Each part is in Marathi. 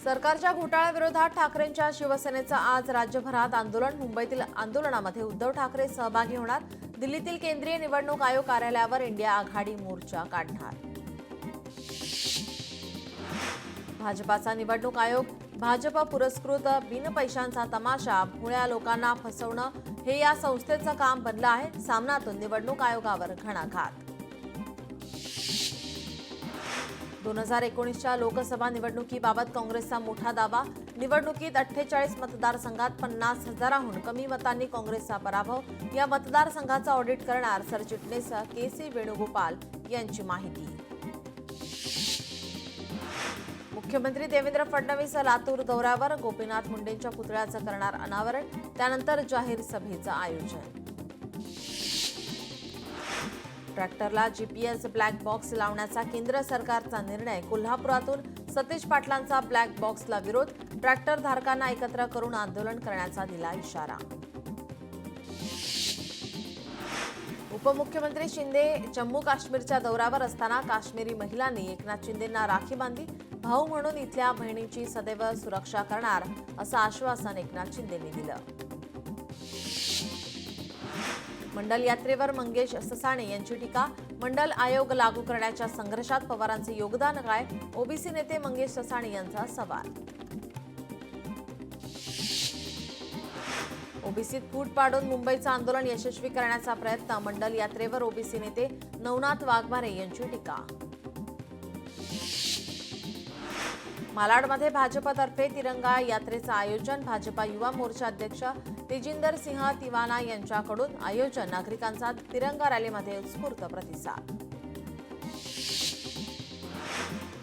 सरकारच्या घोटाळ्याविरोधात ठाकरेंच्या शिवसेनेचं आज राज्यभरात आंदोलन. मुंबईतील आंदोलनामध्ये उद्धव ठाकरे सहभागी होणार. दिल्लीतील केंद्रीय निवडणूक आयोग कार्यालयावर इंडिया आघाडी मोर्चा काढणार. भाजपाचा निवडणूक आयोग भाजप पुरस्कृत बिनपैशांचा तमाशा, भोळ्या लोकांना फसवणं हे या संस्थेचं काम बनलं आहे. सामनातून निवडणूक आयोगावर घणाघात. 2019च्या लोकसभा निवडणुकीबाबत काँग्रेसचा मोठा दावा. निवडणुकीत 48 मतदारसंघात 50,000हून कमी मतांनी काँग्रेसचा पराभव. या मतदारसंघाचं ऑडिट करणार सरचिटणीस के.सी. वेणुगोपाल यांची माहिती. मुख्यमंत्री देवेंद्र फडणवीस लातूर दौऱ्यावर. गोपीनाथ मुंडेंच्या पुतळ्याचं करणार अनावरण. त्यानंतर जाहीर सभेचं आयोजन. ट्रॅक्टरला जीपीएस ब्लॅक बॉक्स लावण्याचा केंद्र सरकारचा निर्णय. कोल्हापुरातून सतीश पाटलांचा ब्लॅक बॉक्सला विरोध. ट्रॅक्टर धारकांना एकत्र करून आंदोलन करण्याचा दिला इशारा. उपमुख्यमंत्री शिंदे जम्मू काश्मीरच्या दौऱ्यावर असताना काश्मीरी महिलांनी एकनाथ शिंदेंना राखी बांधली. भाऊ म्हणून इथल्या बहिणींची सदैव सुरक्षा करणार असं आश्वासन एकनाथ शिंदेंनी दिलं. मंडल यात्रेवर मंगेश ससाणे यांची टीका. मंडल आयोग लागू करण्याच्या संघर्षात पवारांचे योगदान काय? ओबीसी नेते मंगेश ससाणे यांचा सवाल. ओबीसीत फूट पाडून मुंबईचं आंदोलन यशस्वी करण्याचा प्रयत्न. मंडल यात्रेवर ओबीसी नेते नवनाथ वाघमारे यांची टीका. मालाडमध्ये भाजपतर्फे तिरंगा यात्रेचं आयोजन. भाजपा युवा मोर्चा अध्यक्ष तेजिंदर सिंह तिवाना यांच्याकडून आयोजन. नागरिकांचा तिरंगा रॅलीमध्ये उत्स्फूर्त प्रतिसाद.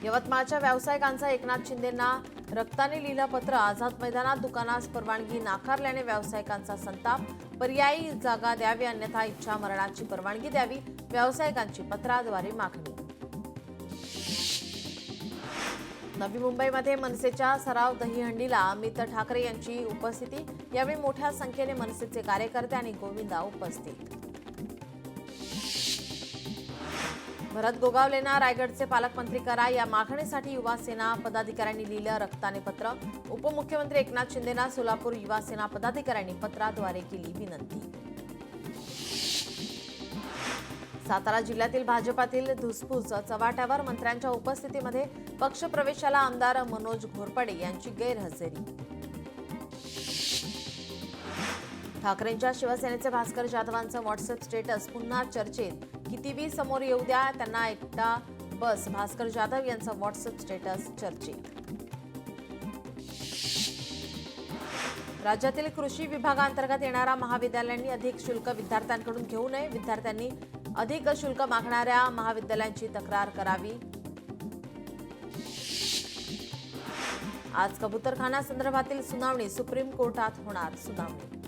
यवतमाळच्या व्यावसायिकांचं एकनाथ शिंदेंना रक्ताने लिहिलं पत्र. आझाद मैदानात दुकानास परवानगी नाकारल्याने व्यावसायिकांचा संताप. पर्यायी जागा द्यावी अन्यथा इच्छा मरणाची परवानगी द्यावी, व्यावसायिकांची पत्राद्वारे मागणी. नवी मुंबईमध्ये मनसेच्या सराव दहीहंडीला अमित ठाकरे यांची उपस्थिती. यावेळी मोठ्या संख्येने मनसेचे कार्यकर्ते आणि गोविंदा उपस्थित. भरत गोगावलेंना रायगडचे पालकमंत्री करा या मागणीसाठी युवा सेना पदाधिकाऱ्यांनी लिहिलं रक्ताने पत्र. उपमुख्यमंत्री एकनाथ शिंदेंना सोलापूर युवा सेना पदाधिकाऱ्यांनी पत्राद्वारे केली विनंती. सातारा जिल्ह्यातील भाजपातील धुसफूस चव्हाट्यावर. मंत्र्यांच्या उपस्थितीमध्ये पक्षप्रवेशाला आमदार मनोज घोरपडे यांची गैरहजेरी. ठाकरेंच्या शिवसेनेचे भास्कर जाधवांचं व्हॉट्सअप स्टेटस पुन्हा चर्चेत. कितीबी समोर येऊ द्या त्यांना एकटा बस. भास्कर जाधव यांचं व्हॉट्सअप स्टेटस चर्चेत. राज्यातील कृषी विभागांतर्गत येणाऱ्या महाविद्यालयांनी अधिक शुल्क विद्यार्थ्यांकडून घेऊ नये. विद्यार्थ्यांनी अधिक शुल्क मागणाऱ्या महाविद्यालयांची तक्रार करावी. आज कबूतरखाना संदर्भातील सुनावणी. सुप्रीम कोर्टात होणार सुनावणी.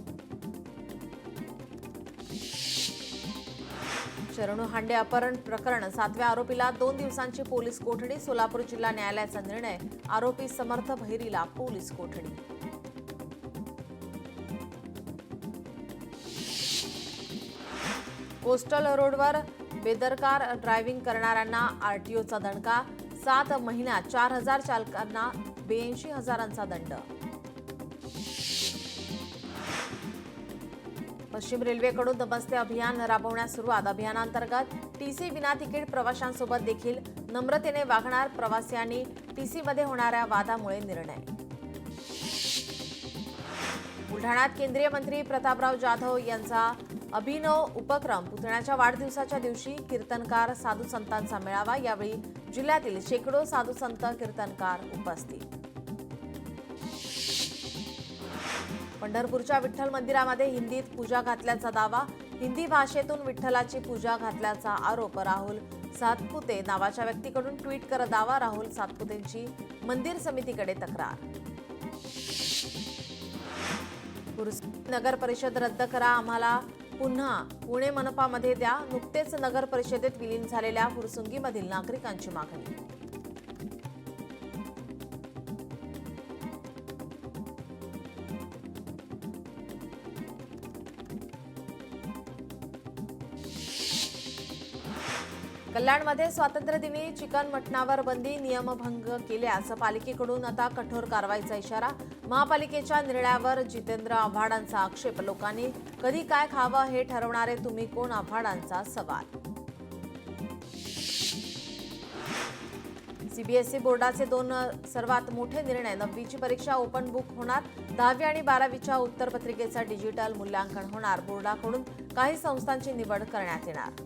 शरणू हांडे अपहरण प्रकरण. 7व्या आरोपीला 2 दिवसांची पोलीस कोठडी. सोलापूर जिल्हा न्यायालयाचा निर्णय. आरोपी समर्थ भैरीला पोलीस कोठडी. कोस्टल रोडवर बेदरकार ड्रायव्हिंग करणाऱ्यांना आरटीओचा दणका. 7 महिन्यात 4,000 चालकांना 82,000चा दंड. पश्चिम रेल्वेकडून नमस्ते अभियान राबवण्यास सुरुवात. अभियानांतर्गत टीसी विना तिकीट प्रवाशांसोबत देखील नम्रतेने वागणार. प्रवासी टीसीमध्ये होणाऱ्या वादामुळे निर्णय. बुलढाण्यात केंद्रीय मंत्री प्रतापराव जाधव यांचा अभिनव उपक्रम. पुतण्याच्या वाढदिवसाच्या दिवशी कीर्तनकार साधू संतांचा मेळावा. यावेळी जिल्ह्यातील शेकडो साधू संत कीर्तनकार उपस्थित. पंढरपूरच्या विठ्ठल मंदिरामध्ये हिंदीत पूजा घातल्याचा दावा. हिंदी भाषेतून विठ्ठलाची पूजा घातल्याचा आरोप. राहुल सातपुते नावाच्या व्यक्तीकडून ट्विट करत दावा. राहुल सातपुतेंची मंदिर समितीकडे तक्रार. नगर परिषद रद्द करा, आम्हाला पुन्हा पुणे मनपामध्ये द्या. नुकतेच नगर परिषदेत विलीन झालेल्या फुरसुंगीमधील नागरिकांची मागणी. कल्याणमध्ये स्वातंत्र्यदिनी चिकन मटणावर बंदी, नियमभंग केल्यास पालिकेकडून आता कठोर कारवाईचा इशारा. महापालिकेच्या निर्णयावर जितेंद्र आव्हाडांचा आक्षेप. लोकांनी कधी काय खावं हे ठरवणारे तुम्ही कोण? आव्हाडांचा सवाल. सीबीएसई बोर्डाचे 2 सर्वात मोठे निर्णय. 9वीची परीक्षा ओपन बुक होणार. 10वी आणि 12वीच्या उत्तरपत्रिकेचा डिजिटल मूल्यांकन होणार. बोर्डाकडून काही संस्थांची निवड करण्यात येणार.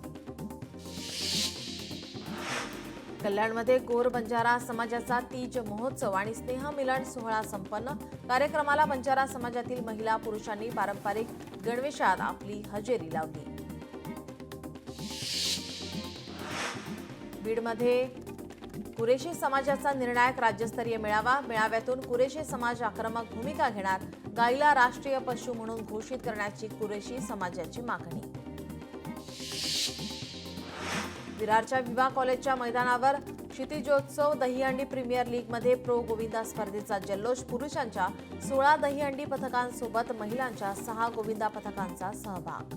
कल्याणमध्ये गोर बंजारा समाजाचा तीज महोत्सव आणि स्नेहमिलन सोहळा संपन्न. कार्यक्रमाला बंजारा समाजातील महिला पुरुषांनी पारंपरिक गणवेशात आपली हजेरी लावली. बीडमध्ये कुरेशी समाजाचा निर्णायक राज्यस्तरीय मेळावा. मेळाव्यातून कुरेशी समाज आक्रमक भूमिका घेणार. गायीला राष्ट्रीय पशु म्हणून घोषित करण्याची कुरेशी समाजाची मागणी. विरारच्या विवाह कॉलेजच्या मैदानावर क्षितिजोत्सव दहीहंडी प्रीमियर लीगमध्ये प्रो गोविंदा स्पर्धेचा जल्लोष. पुरुषांच्या 16 दहीहंडी पथकांसोबत महिलांच्या 6 गोविंदा पथकांचा सहभाग.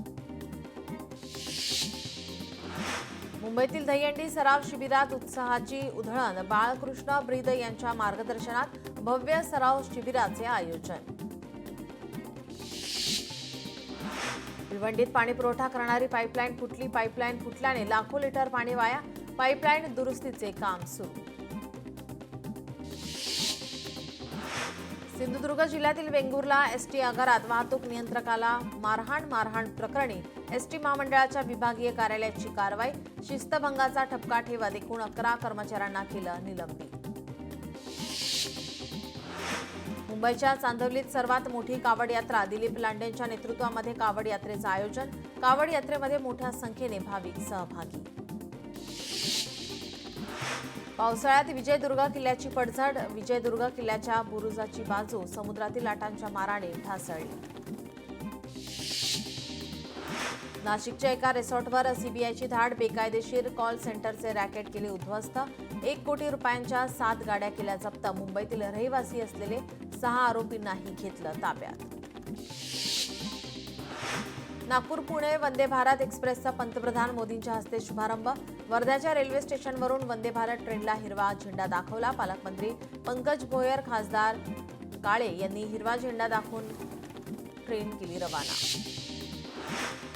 मुंबईतील दहीहंडी सराव शिबिरात उत्साहाची उधळण. बाळकृष्ण ब्रीद यांच्या मार्गदर्शनात भव्य सराव शिबिराचे आयोजन. भिवंडीत पाणीपुरवठा करणारी पाईपलाईन फुटली. पाईपलाईन फुटल्याने लाखो लिटर पाणी वाया. पाईपलाईन दुरुस्तीचे काम सुरू. सिंधुदुर्ग जिल्ह्यातील वेंगुर्ला एसटी आगारात वाहतूक नियंत्रकाला मारहाण प्रकरणी एसटी महामंडळाच्या विभागीय कार्यालयाची कारवाई. शिस्तभंगाचा ठपका ठेवत एकूण 11 कर्मचाऱ्यांना केलं निलंबित. मुंबईच्या चांदवलीत सर्वात मोठी कावड यात्रा. दिलीप लांडेंच्या नेतृत्वामध्ये कावड यात्रेचं आयोजन. कावड यात्रेमध्ये मोठ्या संख्येने भाविक सहभागी. पावसाळ्यात विजयदुर्ग किल्ल्याची पडझड. विजयदुर्ग किल्ल्याच्या बुरुजाची बाजू समुद्रातील लाटांच्या माराने ढासळली. नाशिकच्या एका रिसॉर्टवर सीबीआयची धाड. बेकायदेशीर कॉल सेंटरचे रॅकेट केले उद्ध्वस्त. 1 कोटी रुपयांच्या 7 गाड्या केल्या जप्त. मुंबईतील रहिवासी असलेले 6 आरोपींनाही घेतलं ताब्यात. नागपूर पुणे वंदे भारत एक्सप्रेसचा पंतप्रधान मोदींच्या हस्ते शुभारंभ. वर्ध्याच्या रेल्वे स्टेशनवरून वंदे भारत ट्रेनला हिरवा झेंडा दाखवला. पालकमंत्री पंकज भोयर, खासदार काळे यांनी हिरवा झेंडा दाखवून ट्रेन केली रवाना.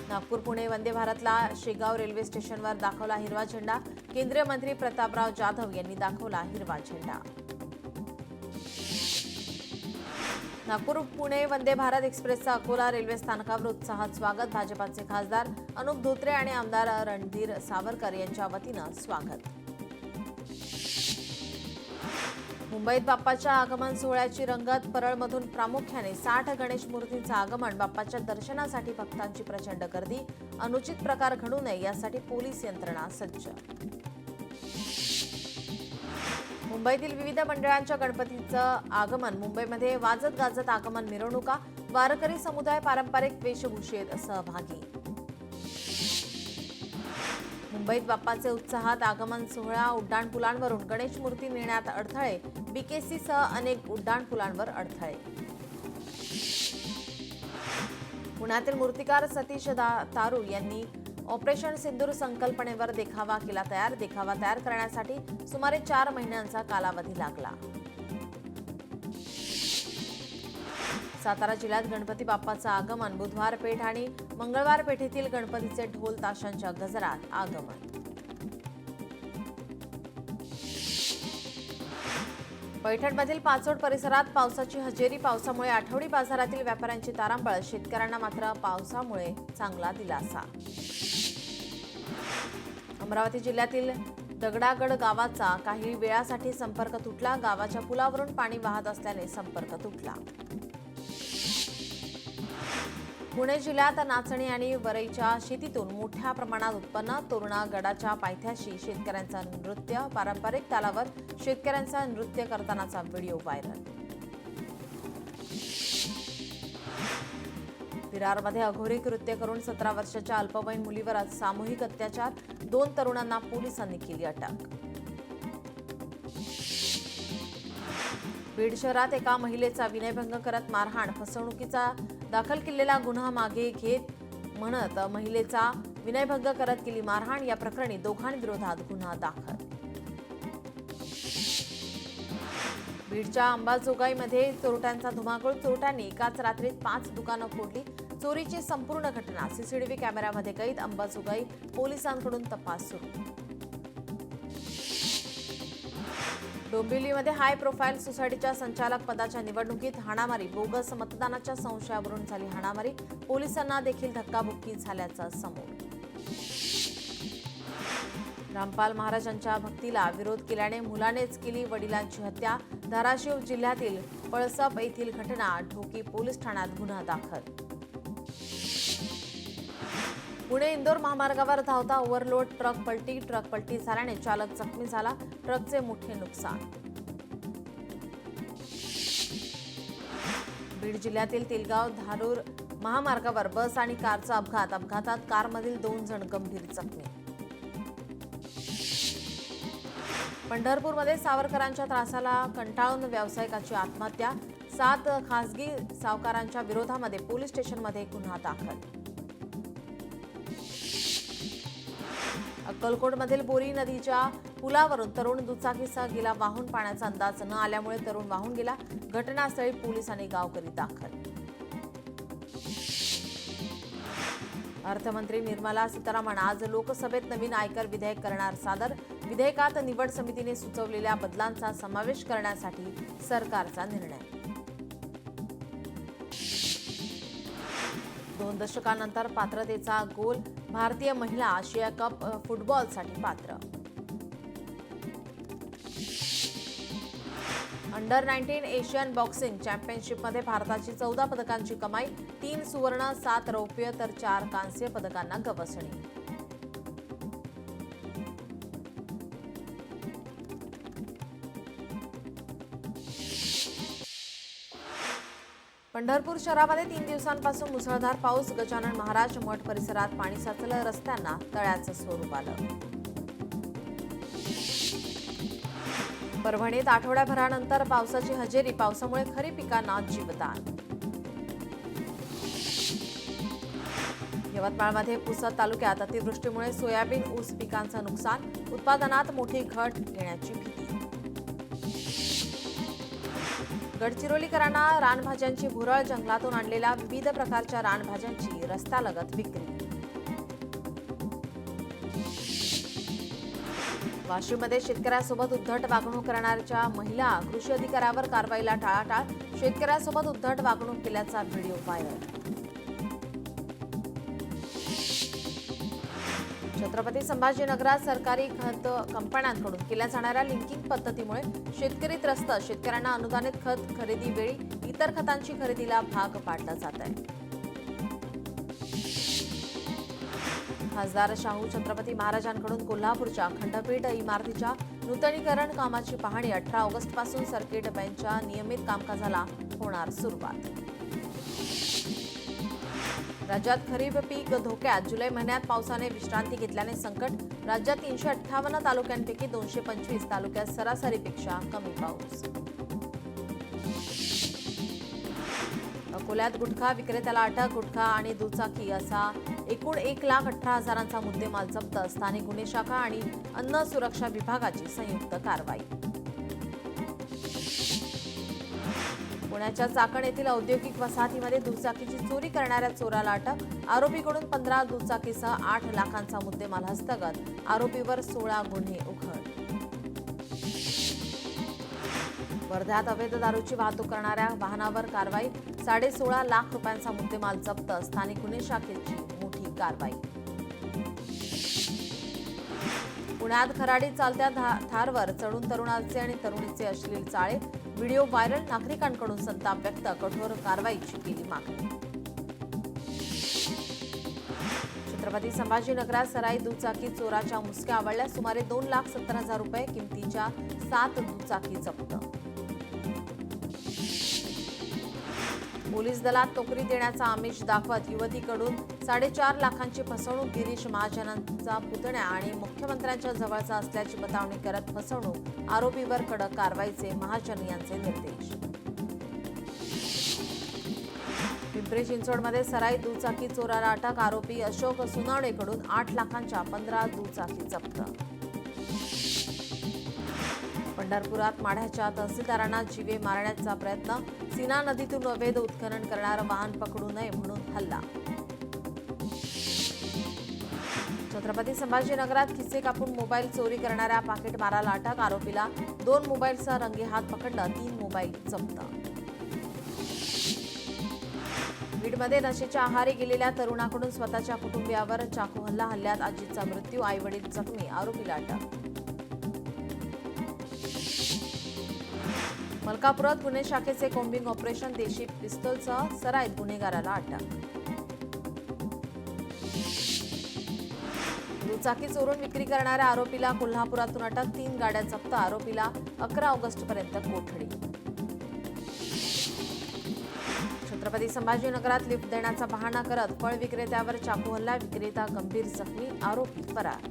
नागपूर पुणे वंदे भारतला शेगाव रेल्वे स्टेशनवर दाखवला हिरवा झेंडा. केंद्रीय मंत्री प्रतापराव जाधव यांनी दाखवला हिरवा झेंडा. नागपूर पुणे वंदे भारत एक्सप्रेसचं अकोला रेल्वे स्थानकावर उत्साहात स्वागत. भाजपाचे खासदार अनुप धोत्रे आणि आमदार रणधीर सावरकर यांच्या वतीनं स्वागत. मुंबईत बाप्पाच्या आगमन सोहळ्याची रंगत. परळमधून प्रामुख्याने 60 गणेश मूर्तींचं आगमन. बाप्पाच्या दर्शनासाठी भक्तांची प्रचंड गर्दी. अनुचित प्रकार घडू नये यासाठी पोलीस यंत्रणा सज्ज. मुंबईतील विविध मंडळांच्या गणपतीचं आगमन. मुंबईमध्ये वाजत गाजत आगमन मिरवणुका. वारकरी समुदाय पारंपरिक वेशभूषेत सहभागी. मुंबईत बाप्पाचे उत्साहात आगमन सोहळा. उड्डाणपुलांवरून गणेश मूर्ती नेण्यात अडथळे. बीकेसीसह अनेक उड्डाणपुलांवर अडथळे. पुण्यातील मूर्तिकार सतीश तारू यांनी ऑपरेशन सिंदूर संकल्पनेवर देखावा केला तयार. देखावा तयार करण्यासाठी सुमारे 4 महिन्यांचा कालावधी लागला. सातारा जिल्ह्यात गणपती बाप्पाचं आगमन. बुधवार पेठ आणि मंगळवार पेठेतील गणपतीचे ढोल ताशांच्या गजरात आगमन. पैठणमधील पाचोड परिसरात पावसाची हजेरी. पावसामुळे आठवडी बाजारातील व्यापाऱ्यांची तारांबळ. शेतकऱ्यांना मात्र पावसामुळे चांगला दिलासा. अमरावती जिल्ह्यातील दगडागड गावाचा काही वेळासाठी संपर्क तुटला. गावाच्या पुलावरून पाणी वाहत असल्याने संपर्क तुटला. पुणे जिल्ह्यात नाचणी आणि वरईच्या शेतीतून मोठ्या प्रमाणात उत्पन्न. तोरणा गडाच्या पायथ्याशी शेतकऱ्यांचं नृत्य. पारंपरिक तालावर शेतकऱ्यांचा नृत्य करतानाचा व्हिडिओ व्हायरल. विरारमध्ये अघोरी कृत्य करून 17 वर्षाच्या अल्पवयीन मुलीवर सामूहिक अत्याचार. 2 तरुणांना पोलिसांनी केली अटक. बीड शहरात एका महिलेचा विनयभंग करत मारहाण. फसवणुकीचा दाखल केलेला गुन्हा मागे घेत म्हणत महिलेचा विनयभंग करत केली मारहाण. या प्रकरणी दोघांविरोधात गुन्हा दाखल. बीडच्या अंबाजोगाईमध्ये चोरट्यांचा धुमाकूळ. चोरट्यांनी एकाच रात्रीत 5 दुकानं फोडली. चोरीची संपूर्ण घटना सीसीटीव्ही कॅमेऱ्यामध्ये कैद. अंबाजोगाई पोलिसांकडून तपास सुरू. डोंबिवलीमध्ये हाय प्रोफाईल सोसायटीच्या संचालक पदाच्या निवडणुकीत हाणामारी. बोगस मतदानाच्या संशयावरून झाली हाणामारी. पोलिसांना देखील धक्काबुक्की झाल्याचं समोर. रामपाल महाराजांच्या भक्तीला विरोध केल्याने मुलानेच केली वडिलांची हत्या. धाराशिव जिल्ह्यातील पळसप येथील घटना. ढोकी पोलीस ठाण्यात गुन्हा दाखल. पुणे इंदोर महामार्गावर धावता ओव्हरलोड ट्रक पलटी झाल्याने चालक जखमी झाला. ट्रकचे मोठे नुकसान. बीड जिल्ह्यातील तिलगाव धारूर महामार्गावर बस आणि कारचा अपघात. अपघातात कारमधील 2 जण गंभीर जखमी. पंढरपूरमध्ये सावरकरांच्या त्रासाला कंटाळून व्यावसायिकाची आत्महत्या. 7 खासगी सावकारांच्या विरोधामध्ये पोलीस स्टेशनमध्ये गुन्हा दाखल. अक्कलकोटमधील बोरी नदीच्या पुलावरून तरुण दुचाकीसह गेला वाहून. पाण्याचा अंदाज न आल्यामुळे तरुण वाहून गेला. घटनास्थळी पोलीस आणि गावकरी दाखल. अर्थमंत्री निर्मला सीतारामन आज लोकसभेत नवीन आयकर विधेयक करणार सादर. विधेयकात निवड समितीने सुचवलेल्या बदलांचा समावेश करण्यासाठी सरकारचा निर्णय. 2 दशकांनंतर पात्रतेचा गोल. भारतीय महिला आशिया कप फुटबॉलसाठी पात्र. अंडर 19 एशियन बॉक्सिंग चॅम्पियनशिपमध्ये भारताची 14 पदकांची कमाई. 3 सुवर्ण, 7 रौप्य तर 4 कांस्य पदकांना गवसणी. पंढरपूर शहरामध्ये 3 दिवसांपासून मुसळधार पाऊस. गजानन महाराज मठ परिसरात पाणी साचलं. रस्त्यांना तळ्याचं स्वरूप आलं. परभणीत आठवड्याभरानंतर पावसाची हजेरी. पावसामुळे खरीप पिकांना जीवदान. यवतमाळमध्ये पुसद तालुक्यात अतिवृष्टीमुळे सोयाबीन ऊस पिकांचं नुकसान. उत्पादनात मोठी घट येण्याची भीती. गडचिरोलीकरांना रानभाज्यांची भुरळ. जंगलातून आणलेल्या विविध प्रकारच्या रानभाज्यांची रस्त्यालगत विक्री. वाशिममध्ये शेतकऱ्यासोबत उद्धट वागणूक करणाऱ्या महिला. कृषी अधिकाऱ्यावर कारवाईला टाळाटाळ. शेतकऱ्यासोबत उद्धट वागणूक केल्याचा व्हिडिओ व्हायरल. छत्रपती संभाजीनगरात सरकारी खत कंपन्यांकडून केल्या जाणाऱ्या लिंकिंग पद्धतीमुळे शेतकरी त्रस्त. शेतकऱ्यांना अनुदानित खत खरेदी वेळी इतर खतांची खरेदीला भाग पाडला जात आहे. खासदार शाहू छत्रपती महाराजांकडून कोल्हापूरच्या खंडपीठ इमारतीच्या नूतनीकरण कामाची पाहणी. 18 ऑगस्टपासून सर्किट बेंचच्या नियमित कामकाजाला होणार सुरुवात. राज्यात खरीप पीक धोक्यात. जुलै महिन्यात पावसाने विश्रांती घेतल्याने संकट. राज्यात 358 तालुक्यांपैकी 225 तालुक्यात सरासरीपेक्षा कमी पाऊस. अकोल्यात गुटखा विक्रेत्याला अटक. गुटखा आणि दुचाकी असा एकूण 1,18,000चा मुद्देमाल जप्त. स्थानिक गुन्हे शाखा आणि अन्न सुरक्षा विभागाची संयुक्त कारवाई. पुण्याच्या चाकण येथील औद्योगिक वसाहतीमध्ये दुचाकीची चोरी करणाऱ्या चोराला अटक. आरोपीकडून 15 दुचाकीसह 8 लाखांचा मुद्देमाल हस्तगत. आरोपीवर 16 गुन्हे उघड. वर्ध्यात अवैध दारूची वाहतूक करणाऱ्या वाहनावर कारवाई. 16.5 लाख रुपयांचा मुद्देमाल जप्त. स्थानिक गुन्हे शाखेची मोठी कारवाई. पुण्यात खराडीत चालत्या थारवर चढून तरुणाचे आणि तरुणीचे अश्लील चाळे. Video viral. नागरिकांकडून संताप व्यक्त. कठोर कारवाईची केली मागणी. छत्रपती संभाजीनगरात सराई दुचाकी चोराच्या मुसक्या आवळल्या. सुमारे 2,70,000 रुपये किमतीच्या 7 दुचाकी जप्त. पोलीस दलात नोकरी देण्याचा आमिष दाखवत युवतीकडून 4.5 लाखांची फसवणूक. गिरीश महाजनांचा पुतण्या आणि मुख्यमंत्र्यांच्या जवळचा असल्याची बतावणी करत फसवणूक. आरोपीवर कडक कारवाईचे महाजन यांचे निर्देश. पिंपरी चिंचवडमध्ये सराईत दुचाकी चोराला अटक. आरोपी अशोक सुनावणेकडून 8 लाखांच्या 15 दुचाकी जप्त. पंढरपुरात माढ्याच्या तहसीलदारांना जीवे मारण्याचा प्रयत्न. सीना नदीतून अवैध उत्खनन करणारं वाहन पकडू नये म्हणून हल्ला. छत्रपती संभाजीनगरात खिसे कापून मोबाईल चोरी करणाऱ्या पाकिटमाराला अटक. आरोपीला 2 मोबाईलसह रंगेहात पकडलं. 3 मोबाईल जप्त. बीडमध्ये नशेच्या आहारी गेलेल्या तरुणाकडून स्वतःच्या कुटुंबियावर चाकू हल्ला. हल्ल्यात आजीचा मृत्यू, आई-वडील जखमी. आरोपीला अटक. मलकापुरात गुन्हे शाखेचे कॉम्बिंग ऑपरेशन. देशी पिस्तूलसह सराईत गुन्हेगाराला अटक. दुचाकी चोरून विक्री करणाऱ्या आरोपीला कोल्हापुरातून अटक. 3 गाड्या जप्त. आरोपीला 11 ऑगस्टपर्यंत कोठडी. छत्रपती संभाजीनगरात लिफ्ट देण्याचा बहाणा करत फळ विक्रेत्यावर चाकू हल्ला. विक्रेता गंभीर जखमी. आरोपी फरार.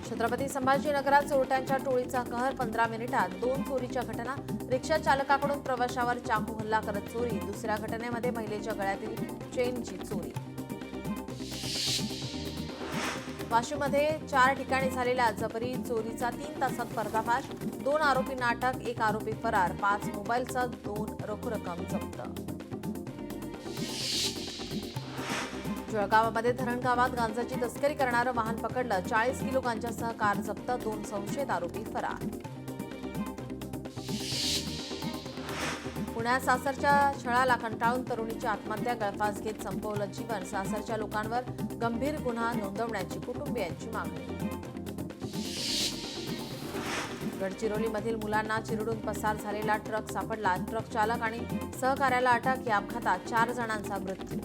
छत्रपती संभाजीनगरात चोरट्यांच्या टोळीचा कहर. 15 मिनिटात 2 चोरीच्या घटना. रिक्षा चालकाकडून प्रवाशावर चाकू हल्ला करत चोरी. दुसऱ्या घटनेमध्ये महिलेच्या गळ्यातील चेनची चोरी. वाशीमध्ये 4 ठिकाणी झालेल्या जबरी चोरीचा 3 तासात पर्दाफाश. 2 आरोपींना अटक. 1 आरोपी फरार. 5 मोबाईलसह 2 रोख रक्कम जप्त. जळगावमध्ये धरणगावात गांजाची तस्करी करणारं वाहन पकडलं. 40 किलो गांजासह कार जप्त. 2 संशयित आरोपी फरार. पुण्यात सासरच्या छळाला कंटाळून तरुणीची आत्महत्या. गळफास घेत संपवलं जीवन. सासरच्या लोकांवर गंभीर गुन्हा नोंदवण्याची कुटुंबियांची मागणी. गडचिरोलीमधील मुलांना चिरडून पसार झालेला ट्रक सापडला. ट्रक चालक आणि सहकार्याला अटक. या अपघातात 4 जणांचा मृत्यू.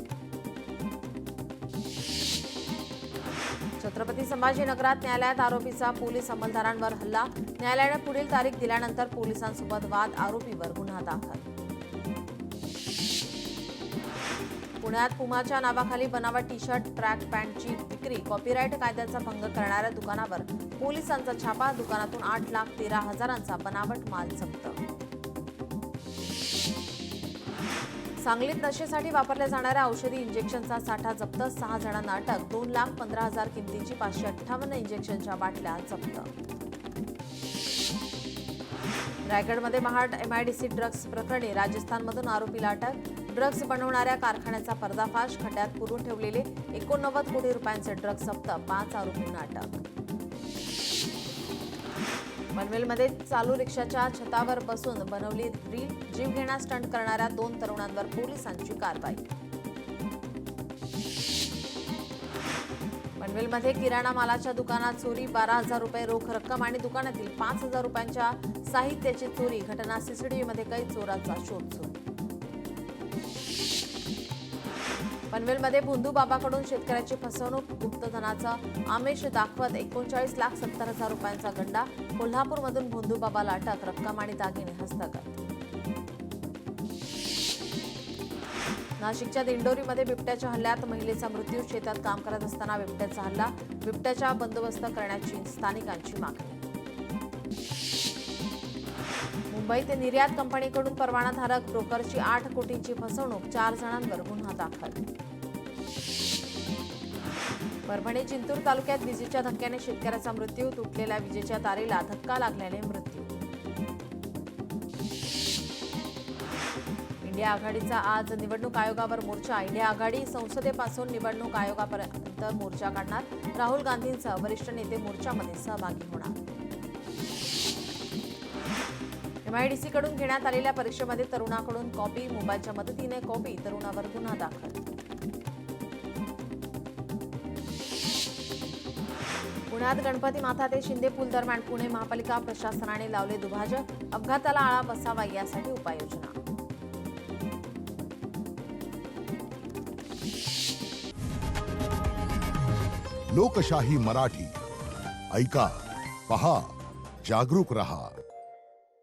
छत्रपती संभाजीनगरात न्यायालयात आरोपीचा पोलीस अंमलदारांवर हल्ला. न्यायालयाने पुढील तारीख दिल्यानंतर पोलिसांसोबत वाद. आरोपीवर गुन्हा दाखल. पुण्यात पुमाच्या नावाखाली बनावट टी-शर्ट, ट्रॅक पॅन्टची विक्री. कॉपीराईट कायद्याचा भंग करणाऱ्या दुकानावर पोलिसांचा छापा. दुकानातून 8,13,000चा बनावट माल जप्त. सांगलीत नशेसाठी वापरल्या जाणाऱ्या औषधी इंजेक्शनचा साठा जप्त. 6 जणांना अटक. 2,15,000 किमतीची 558 इंजेक्शनच्या बाटल्या जप्त. रायगडमध्ये महाड MIDC ड्रग्ज प्रकरणी राजस्थानमधून आरोपीला अटक. ड्रग्ज बनवणाऱ्या कारखान्याचा पर्दाफाश. खड्ड्यात पुरून ठेवलेले 89 कोटी रुपयांचे ड्रग्ज जप्त. 5 आरोपींना अटक. पनवेलमध्ये चालू रिक्षाच्या छतावर बसून बनवली रील. जीवघेणा स्टंट करणाऱ्या 2 तरुणांवर पोलिसांची कारवाई. पनवेलमध्ये किराणा मालाच्या दुकानात चोरी. 12,000 रुपये रोख रक्कम आणि दुकानातील 5,000 रुपयांच्या साहित्याची चोरी. घटना CCTVमध्ये कैद. चोराचा शोध सुरू. पनवेलमध्ये भोंदूबाबाकडून शेतकऱ्याची फसवणूक. गुप्तधनाचं आमिष दाखवत 39,70,000 रुपयांचा गंडा. कोल्हापूरमधून भोंदूबाबाला अटक. रक्कम आणि दागिने हस्तगत. नाशिकच्या दिंडोरीमध्ये बिबट्याच्या हल्ल्यात महिलेचा मृत्यू. शेतात काम करत असताना बिबट्याचा हल्ला. बिबट्याचा बंदोबस्त करण्याची स्थानिकांची मागणी. मुंबईत निर्यात कंपनीकडून परवानाधारक ब्रोकरची 8 कोटींची फसवणूक. 4 जणांवर गुन्हा दाखल. परभणी जिंतूर तालुक्यात विजेच्या धक्क्याने शेतकऱ्याचा मृत्यू. तुटलेल्या विजेच्या तारेला धक्का लागल्याने मृत्यू. इंडिया आघाडीचा आज निवडणूक आयोगावर मोर्चा. इंडिया आघाडी संसदेपासून निवडणूक आयोगापर्यंत मोर्चा काढणार. राहुल गांधींसह वरिष्ठ नेते मोर्चामध्ये सहभागी होणार. MIDC कडून घेण्यात आलेल्या परीक्षेमध्ये तरुणाकडून कॉपी. मोबाईलच्या मदतीने कॉपी. तरुणावर गुन्हा दाखल. पुण्यात गणपती माथा ते शिंदे पूल दरम्यान पुणे महापालिका प्रशासनाने लावले दुभाजक. अपघाताला आळा बसावा यासाठी उपाययोजना. लोकशाही मराठी ऐका, पहा, जागरूक रहा.